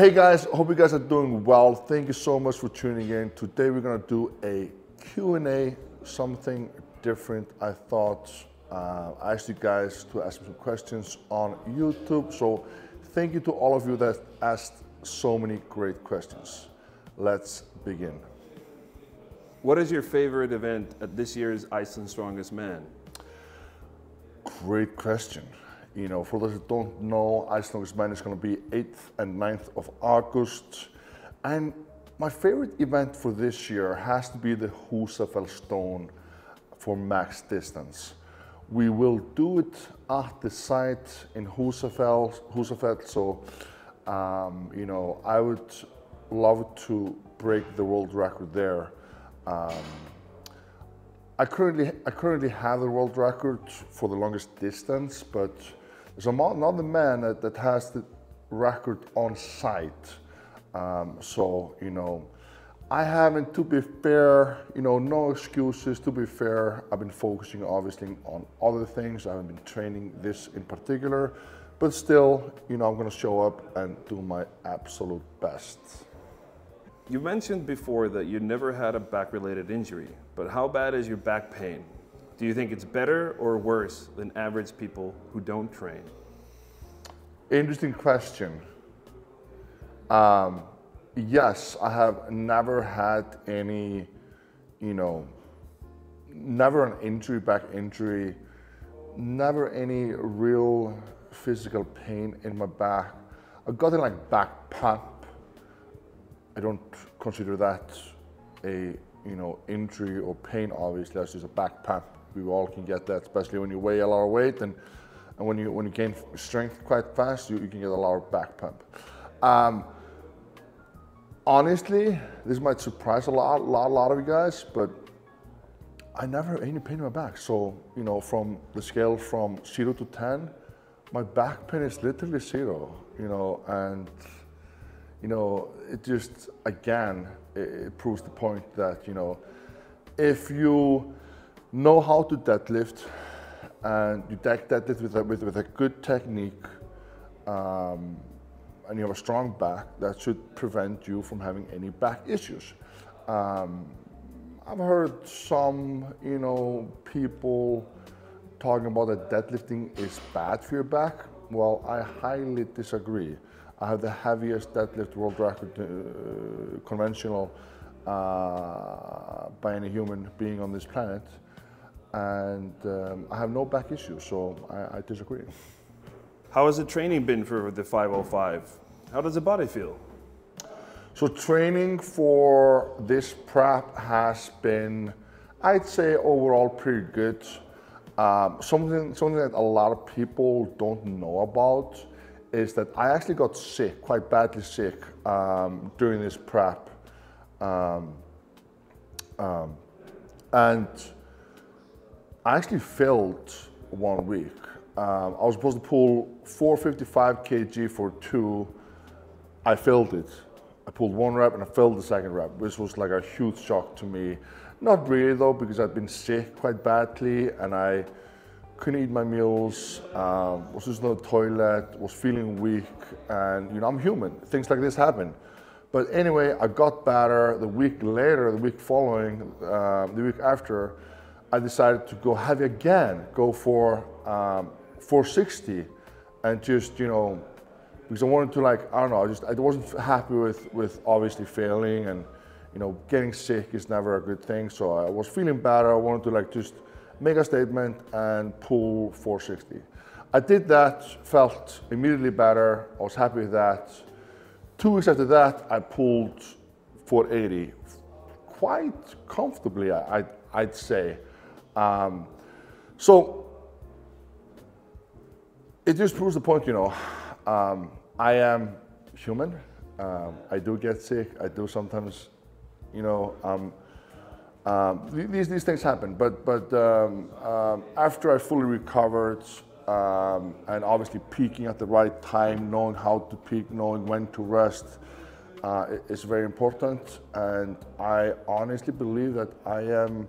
Hey guys, hope you guys are doing well. Thank you so much for tuning in. Today we're gonna do a Q&A, something different. I thought I asked you guys to ask me some questions on YouTube. So thank you to all of you that asked so many great questions. Let's begin. What is your favorite event at this year's Iceland Strongest Man? Great question. You know, for those who don't know, Iceland Strongest Man is going to be 8th and 9th of August. And my favorite event for this year has to be the Húsafell stone for max distance. We will do it at the site in Húsafell. So, you know, I would love to break the world record there. I currently have the world record for the longest distance, but there's another man that has the record on site. So, you know, I haven't, to be fair, you know, no excuses. To be fair, I've been focusing obviously on other things. I haven't been training this in particular, but still, you know, I'm gonna show up and do my absolute best. You mentioned before that you never had a back-related injury, but how bad is your back pain? Do you think it's better or worse than average people who don't train? Interesting question. Yes, I have never had any, you know, never an injury, back injury, never any real physical pain in my back. I've gotten like back pump. I don't consider that a, you know, injury or pain. Obviously, that's just a back pump. We all can get that, especially when you weigh a lot of weight and when you gain strength quite fast, you can get a lot of back pump. Honestly, this might surprise a lot of you guys, but I never had any pain in my back. So, you know, from the scale from 0 to 10, my back pain is literally 0. You know, and you know, it just, again, it proves the point that, you know, if you know how to deadlift and you deadlift with a good technique and you have a strong back, that should prevent you from having any back issues. I've heard some, you know, people talking about that deadlifting is bad for your back. Well, I highly disagree. I have the heaviest deadlift world record, conventional, by any human being on this planet, and I have no back issues, so I disagree. How has the training been for the 505? How does the body feel? So training for this prep has been, I'd say, overall pretty good. Something that a lot of people don't know about is that I actually got sick, quite badly sick, during this prep. And I actually failed 1 week. I was supposed to pull 455 kg for 2. I failed it. I pulled 1 rep and I failed the 2nd rep, which was like a huge shock to me. Not really though, because I'd been sick quite badly and I couldn't eat my meals, was just on the toilet, was feeling weak, and you know, I'm human, things like this happen. But anyway, I got better. The week later, the week following, the week after, I decided to go heavy again, go for 460, and just, you know, because I wanted to, like, I don't know, I wasn't happy with obviously failing, and you know, getting sick is never a good thing. So I was feeling better. I wanted to like just make a statement and pull 460. I did that, felt immediately better. I was happy with that. 2 weeks after that, I pulled 480 quite comfortably, I'd say. So it just proves the point, you know, I am human. I do get sick. I do sometimes, you know, these things happen. But after I fully recovered, and obviously peaking at the right time, knowing how to peak, knowing when to rest, is very important. And I honestly believe that I am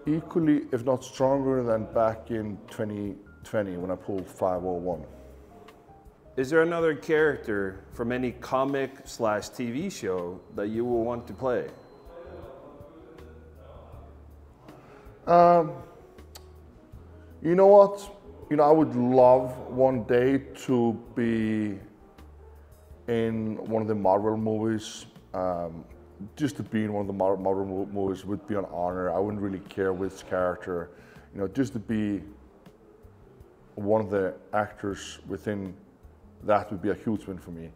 equally, if not stronger than back in 2020 when I pulled 501. Is there another character from any comic slash TV show that you will want to play? You know what? You know, I would love one day to be in one of the Marvel movies. Just to be in one of the Marvel movies would be an honor. I wouldn't really care which character. You know, just to be one of the actors within that would be a huge win for me.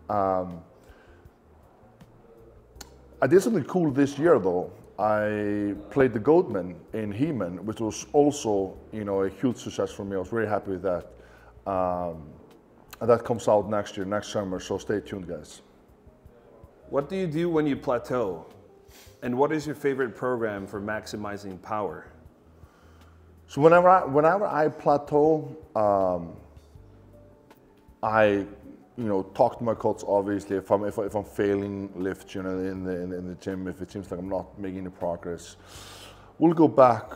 I did something cool this year though. I played the Goatman in He-Man, which was also, you know, a huge success for me. I was very happy with that. And that comes out next year, next summer, so stay tuned, guys. What do you do when you plateau? And what is your favorite program for maximizing power? So whenever I plateau, I talk to my coach. Obviously, if I'm failing lifts, you know, in the gym, if it seems like I'm not making any progress, we'll go back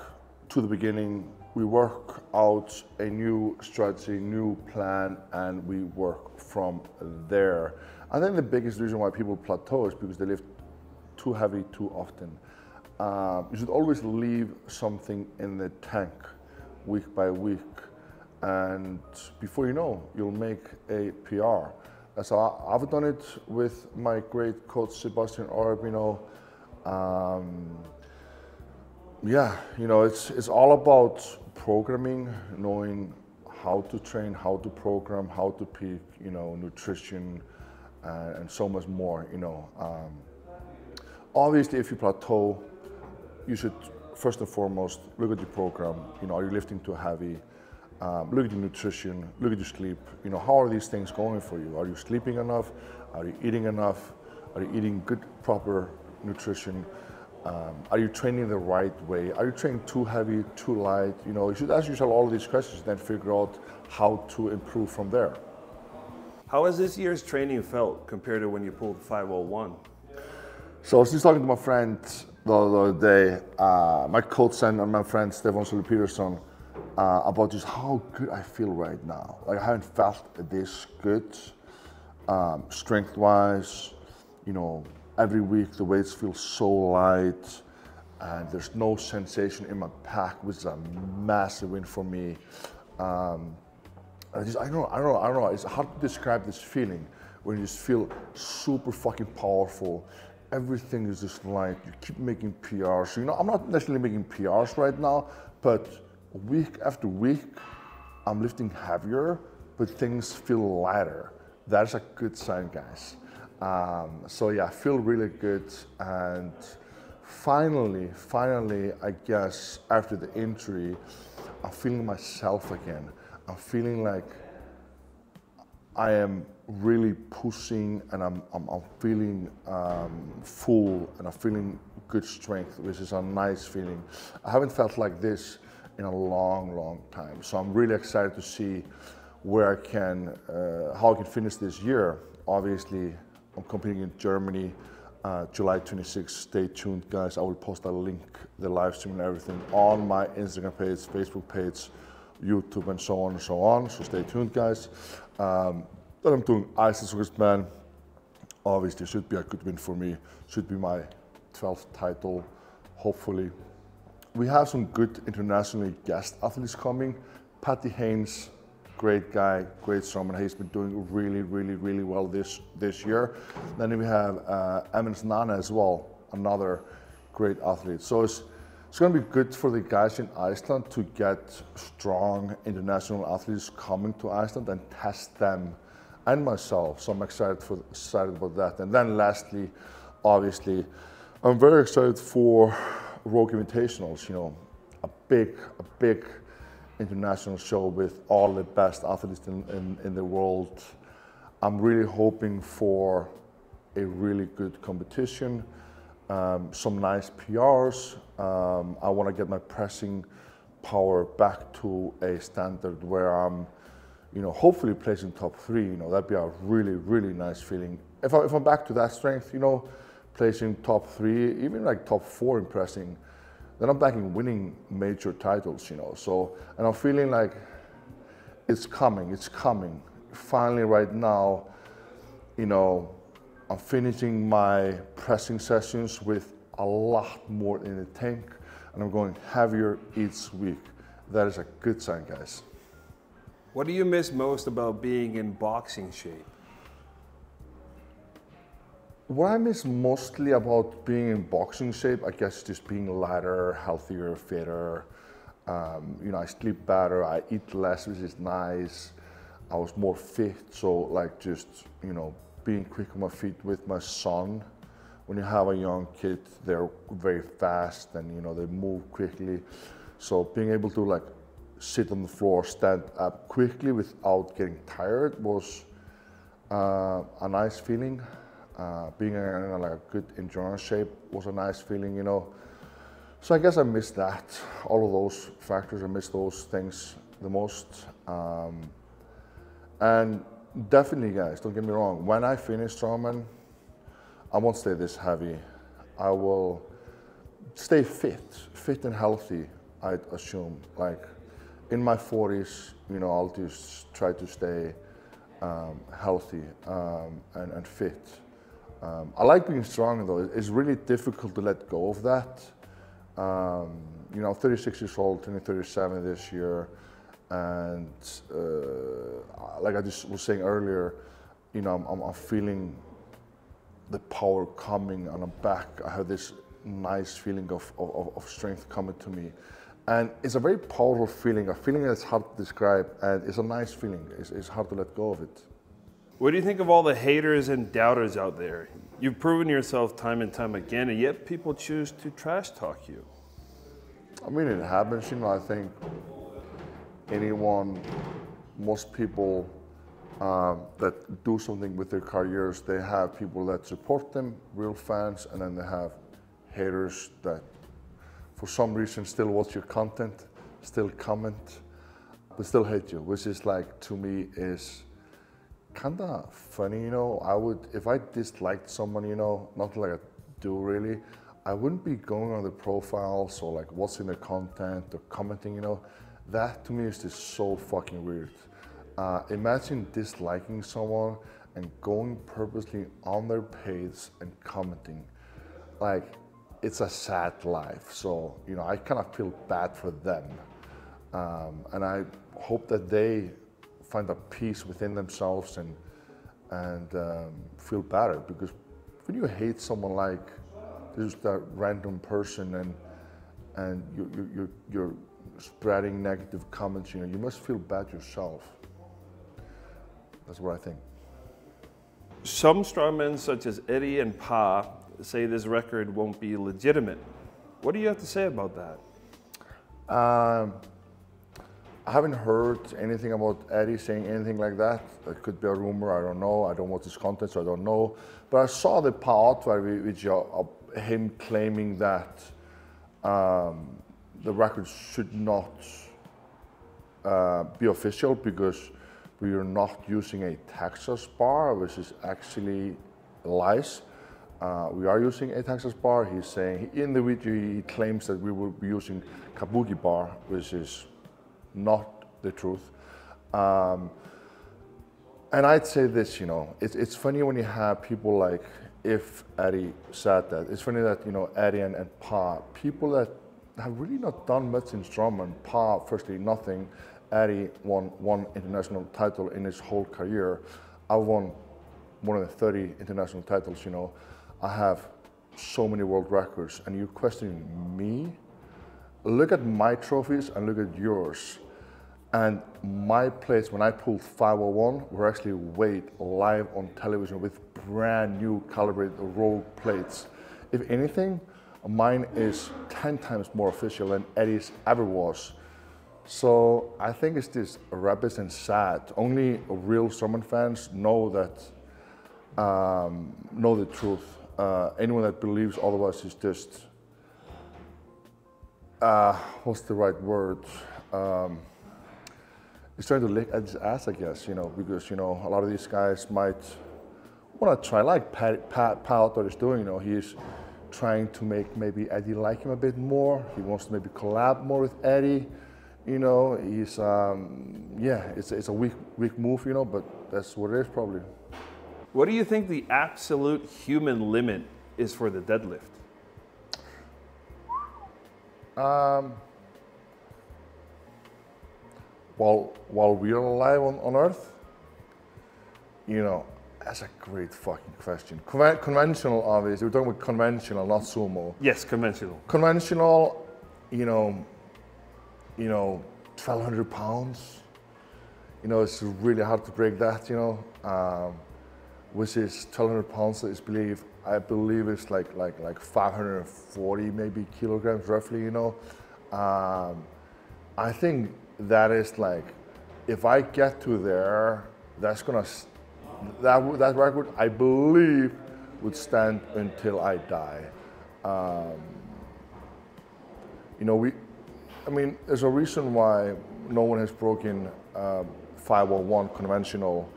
to the beginning. We work out a new strategy, new plan, and we work from there. I think the biggest reason why people plateau is because they lift too heavy too often. You should always leave something in the tank week by week. And before you know, you'll make a PR. So I've done it with my great coach, Sebastian Orbino. Yeah, you know, it's all about programming, knowing how to train, how to program, how to peak, you know, nutrition, and so much more, you know. Obviously, if you plateau, you should first and foremost look at your program. You know, are you lifting too heavy? Look at your nutrition, look at your sleep. You know, how are these things going for you? Are you sleeping enough? Are you eating enough? Are you eating good, proper nutrition? Are you training the right way? Are you training too heavy, too light? You know, you should ask yourself all of these questions, then figure out how to improve from there. How has this year's training felt compared to when you pulled 501? So I was just talking to my friend the other day, my coach and my friend Stefan Sulu Peterson, about just how good I feel right now. Like I haven't felt this good, strength-wise. You know, every week the weights feel so light, and there's no sensation in my pec, which is a massive win for me. I don't know. It's hard to describe this feeling when you just feel super fucking powerful. Everything is just light. You keep making PRs. So, you know, I'm not necessarily making PRs right now, but week after week, I'm lifting heavier, but things feel lighter. That's a good sign, guys. So yeah, I feel really good. And finally, I guess after the injury, I'm feeling myself again. I'm feeling like I am really pushing, and I'm feeling full, and I'm feeling good strength, which is a nice feeling. I haven't felt like this in a long time. So I'm really excited to see where I can, how I can finish this year. Obviously, I'm competing in Germany, July 26th. Stay tuned, guys. I will post a link, the live stream and everything on my Instagram page, Facebook page, YouTube, and so on and so on. So stay tuned, guys. Then I'm doing Isis wristband. Obviously, should be a good win for me. Should be my 12th title, hopefully. We have some good international guest athletes coming. Patty Haynes, great guy, great strongman. He's been doing really well this year. Then we have Emens Nana as well, another great athlete. So it's going to be good for the guys in Iceland to get strong international athletes coming to Iceland and test them and myself. So I'm excited about that. And then lastly, obviously, I'm very excited for Rogue Invitationals. You know, a big international show with all the best athletes in the world. I'm really hoping for a really good competition, some nice PRs. I want to get my pressing power back to a standard where I'm, you know, hopefully placing top 3. You know, that'd be a really nice feeling. If I'm back to that strength, you know, placing top 3, even like top 4 in pressing, then I'm back in winning major titles, you know. So, and I'm feeling like it's coming. finally right now, you know, I'm finishing my pressing sessions with a lot more in the tank, and I'm going heavier each week. That is a good sign, guys. What do you miss most about being in boxing shape? What I miss mostly about being in boxing shape, I guess, just being lighter, healthier, fitter. You know, I sleep better, I eat less, which is nice. I was more fit, so like just, you know, being quick on my feet with my son. When you have a young kid, they're very fast and, you know, they move quickly. So being able to like sit on the floor, stand up quickly without getting tired was a nice feeling. Being in like a good endurance shape was a nice feeling, you know. So I guess I miss that, all of those factors. I miss those things the most. And definitely, guys, don't get me wrong, when I finish strongman, I won't stay this heavy. I will stay fit and healthy, I'd assume. Like in my 40s, you know, I'll just try to stay healthy and fit. I like being strong though. It's really difficult to let go of that. You know, 36 years old, turning 37 this year. And like I just was saying earlier, you know, I'm feeling the power coming and I'm back. I have this nice feeling of strength coming to me. And it's a very powerful feeling, a feeling that's hard to describe, and it's a nice feeling. It's hard to let go of it. What do you think of all the haters and doubters out there? You've proven yourself time and time again, and yet people choose to trash talk you. I mean, it happens, you know. I think anyone, most people that do something with their careers, they have people that support them, real fans, and then they have haters that for some reason still watch your content, still comment, but still hate you, which is like, to me, is kind of funny, you know. I would, if I disliked someone, you know, not like I do really, I wouldn't be going on the profiles or like what's in the content or commenting, you know. That to me is just so fucking weird. Imagine disliking someone and going purposely on their page and commenting. Like, it's a sad life. So, you know, I kind of feel bad for them. And I hope that they find a peace within themselves and feel better. Because when you hate someone like just a random person and you're spreading negative comments, you know, you must feel bad yourself. That's what I think. Some strongmen, such as Eddie and Pa, say this record won't be legitimate. What do you have to say about that? I haven't heard anything about Eddie saying anything like that. It could be a rumor, I don't know. I don't watch his content, so I don't know. But I saw the part where him claiming that the record should not be official because we are not using a Texas bar, which is actually lies. We are using a Texas bar. He's saying, in the video he claims that we will be using Kabuki bar, which is not the truth. And I'd say this, you know, it's funny when you have people like, if Eddie said that, it's funny that, you know, Eddie and Pa, people that have really not done much in strongman. Pa, firstly, nothing. Eddie won one international title in his whole career. I won more than 30 international titles, you know. I have so many world records, and you're questioning me? Look at my trophies and look at yours. And my plates, when I pulled 501, were actually weighed live on television with brand new calibrated roll plates. If anything, mine is 10 times more official than Eddie's ever was. So I think it's just rubbish and sad. Only real strongman fans know that, know the truth. Anyone that believes otherwise is just, what's the right word? He's trying to lick at his ass, I guess, you know, because, you know, a lot of these guys might want to try, like Hafthor is doing, you know, he's trying to make maybe Eddie like him a bit more. He wants to maybe collab more with Eddie. You know, he's yeah, it's a weak move, you know, but that's what it is probably. What do you think the absolute human limit is for the deadlift? While we are alive on Earth, you know, that's a great fucking question. Conventional, obviously, we're talking about conventional, not sumo. Yes, conventional. Conventional, you know, 1,200 pounds. You know, it's really hard to break that, you know, which is 1,200 pounds is I believe it's like 540 maybe kilograms roughly, you know. I think that is like, if I get to there, that's gonna, that record, I believe, would stand until I die. You know, I mean, there's a reason why no one has broken 501 conventional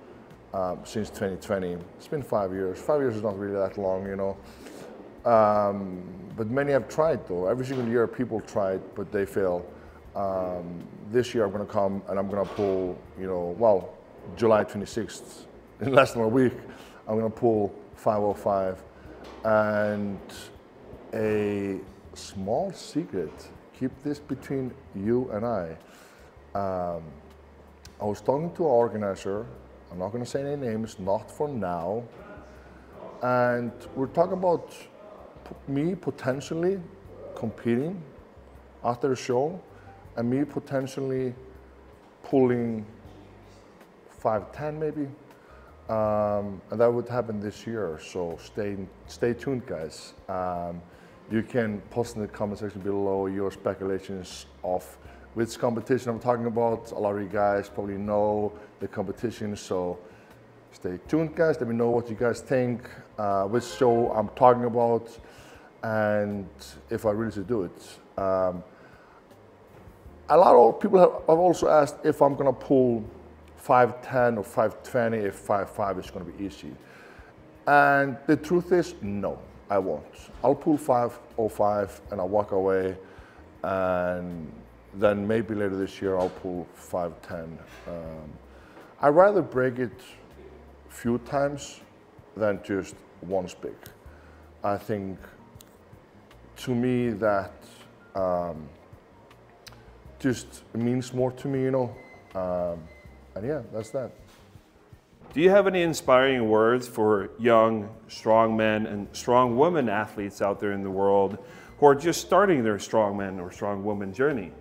since 2020. It's been 5 years. 5 years is not really that long, you know. But many have tried though. Every single year people tried, but they fail. This year I'm gonna come and I'm gonna pull, you know, well, July 26th, in less than a week, I'm gonna pull 505. And a small secret, keep this between you and I was talking to an organizer, I'm not gonna say any names, not for now, and we're talking about me potentially competing after the show, and me potentially pulling 510 maybe, and that would happen this year. So stay tuned, guys. You can post in the comment section below your speculations of which competition I'm talking about. A lot of you guys probably know the competition, so stay tuned, guys. Let me know what you guys think, which show I'm talking about, and if I really should do it. A lot of people have also asked if I'm gonna pull 510 or 520, if 55 is gonna be easy. And the truth is, no, I won't. I'll pull 505 and I'll walk away, and then maybe later this year I'll pull 510. I'd rather break it a few times than just once big. I think, to me, that just means more to me, you know. And yeah, that's that. Do you have any inspiring words for young strongmen and strongwomen athletes out there in the world who are just starting their strongman or strongwoman journey?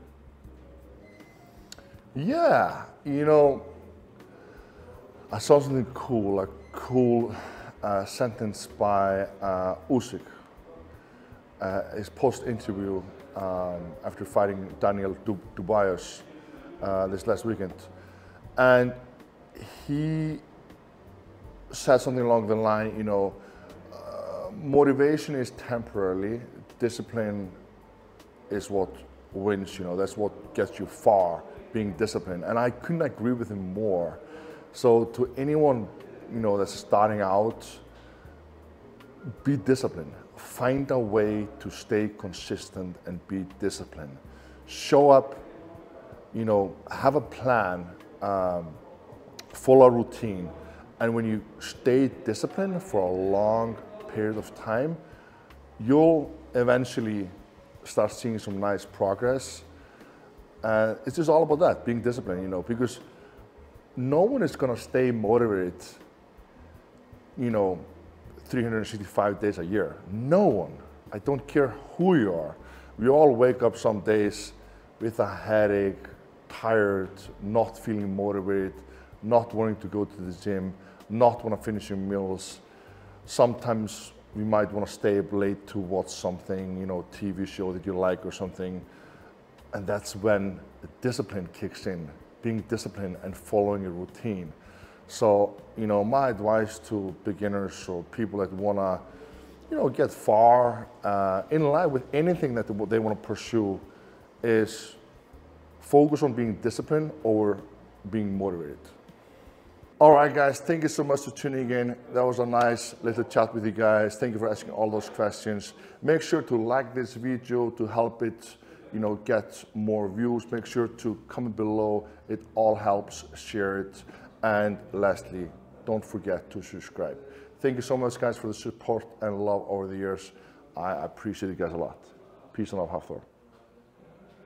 Yeah, you know, I saw something cool, a cool sentence by Usyk. His post-interview after fighting Daniel Dubois this last weekend. And he said something along the line, you know, motivation is temporarily, discipline is what wins, you know, that's what gets you far, being disciplined. And I couldn't agree with him more. So to anyone, you know, that's starting out, be disciplined. Find a way to stay consistent and be disciplined. Show up, you know, have a plan, follow a routine. And when you stay disciplined for a long period of time, you'll eventually start seeing some nice progress. It's just all about that, being disciplined, you know, because no one is gonna stay motivated, you know, 365 days a year. No one. I don't care who you are. We all wake up some days with a headache, tired, not feeling motivated, not wanting to go to the gym, not want to finish your meals. Sometimes we might want to stay up late to watch something, you know, TV show that you like or something. And that's when the discipline kicks in, being disciplined and following a routine. So, you know, my advice to beginners or people that want to, you know, get far in life with anything that they want to pursue is focus on being disciplined over being motivated. All right, guys, thank you so much for tuning in. That was a nice little chat with you guys. Thank you for asking all those questions. Make sure to like this video to help it get more views, make sure to comment below. It all helps. Share it. And lastly, don't forget to subscribe. Thank you so much, guys, for the support and love over the years. I appreciate you guys a lot. Peace and love, Hafthor.